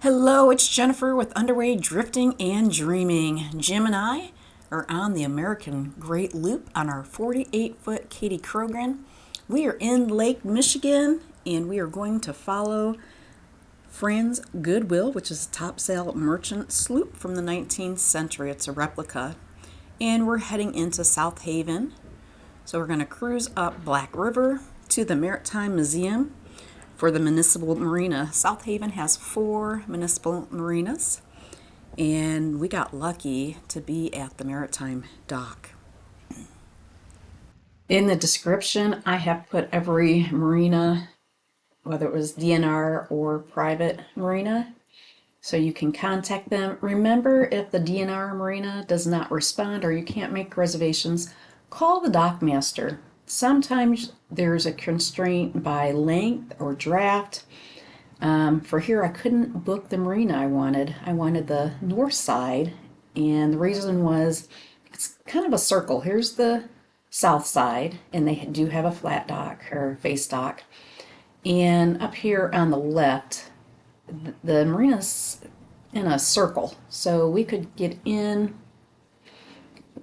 Hello, it's Jennifer with Underway Drifting and Dreaming. Jim and I are on the American Great Loop on our 48-foot Katie Krogan. We are in Lake Michigan and we are going to follow Franz Goodwill, which is a topsail merchant sloop from the 19th century. It's a replica. And we're heading into South Haven. So we're going to cruise up Black River to the Maritime Museum for the Municipal Marina. South Haven has 4 municipal marinas, and we got lucky to be at the Maritime dock. In the description, I have put every marina, whether it was DNR or private marina, so you can contact them. Remember, if the DNR marina does not respond or you can't make reservations, call the dockmaster. Sometimes there's a constraint by length or draft. For here, I couldn't book the marina I wanted. I wanted the north side, and the reason was it's kind of a circle. Here's the south side, and they do have a flat dock or face dock. And up here on the left, the marina's in a circle, so we could get in,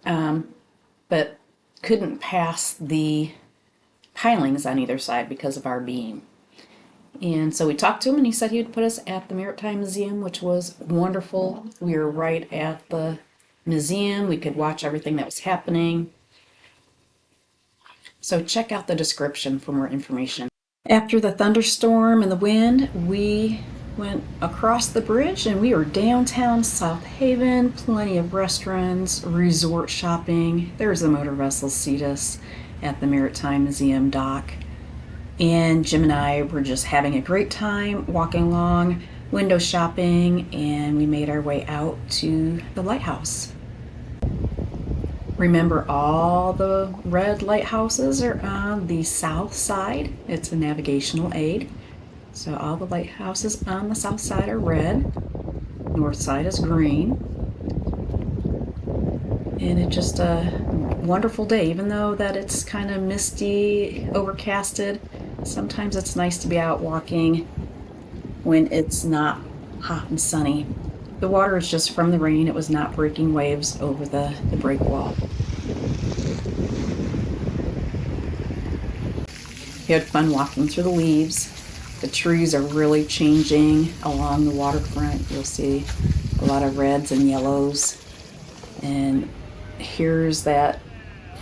but couldn't pass the pilings on either side because of our beam. And so we talked to him and he said he would put us at the Maritime Museum, which was wonderful. We were right at the museum. We could watch everything that was happening. So check out the description for more information. After the thunderstorm and the wind, we went across the bridge and we were downtown South Haven. Plenty of restaurants, resort shopping. There's the motor vessel Cetus at the Maritime Museum dock. And Jim and I were just having a great time walking along, window shopping, and we made our way out to the lighthouse. Remember, all the red lighthouses are on the south side. It's a navigational aid. So all the lighthouses on the south side are red, north side is green. And it's just a wonderful day, even though that it's kind of misty, overcasted. Sometimes it's nice to be out walking when it's not hot and sunny. The water is just from the rain. It was not breaking waves over the break wall. We had fun walking through the leaves. The trees are really changing along the waterfront. You'll see a lot of reds and yellows. And here's that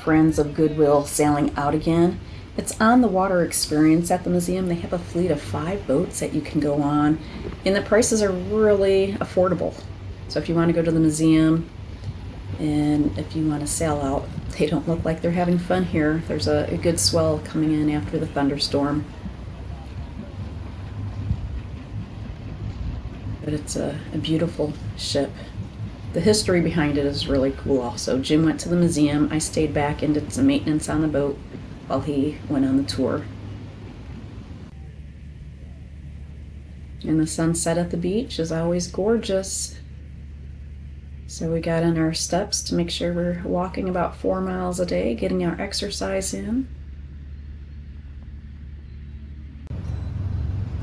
Friends of Goodwill sailing out again. It's on the water experience at the museum. They have a fleet of 5 boats that you can go on, and the prices are really affordable. So if you want to go to the museum and if you want to sail out, they don't look like they're having fun here. There's a good swell coming in after the thunderstorm. But it's a beautiful ship. The history behind it is really cool also. Jim went to the museum. I stayed back and did some maintenance on the boat while he went on the tour. And the sunset at the beach is always gorgeous. So we got on our steps to make sure we're walking about 4 miles a day, getting our exercise in.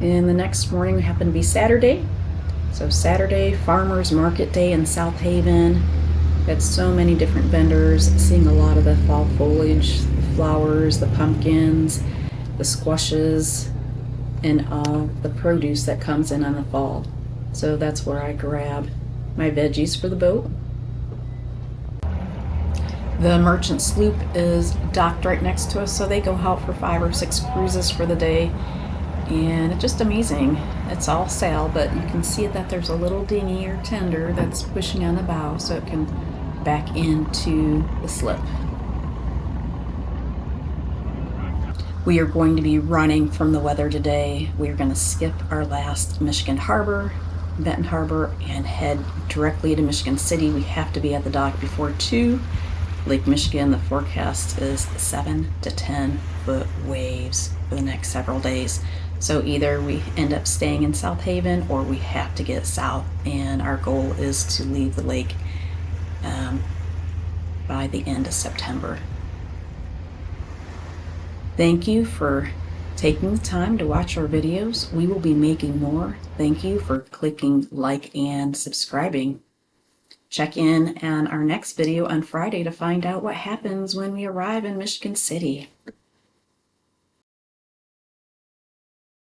And the next morning happened to be Saturday. So Saturday, Farmers Market Day in South Haven. Had so many different vendors, seeing a lot of the fall foliage, the flowers, the pumpkins, the squashes, and all the produce that comes in the fall. So that's where I grab my veggies for the boat. The merchant sloop is docked right next to us, so they go out for 5 or 6 cruises for the day. And it's just amazing. It's all sail, but you can see that there's a little dinghy or tender that's pushing on the bow so it can back into the slip. We are going to be running from the weather today. We are going to skip our last Michigan Harbor, Benton Harbor, and head directly to Michigan City. We have to be at the dock before 2. Lake Michigan, the forecast is 7 to 10 foot waves for the next several days. So either we end up staying in South Haven or we have to get south, and our goal is to leave the lake by the end of September. Thank you for taking the time to watch our videos. We will be making more. Thank you for clicking like and subscribing. Check in on our next video on Friday to find out what happens when we arrive in Michigan City.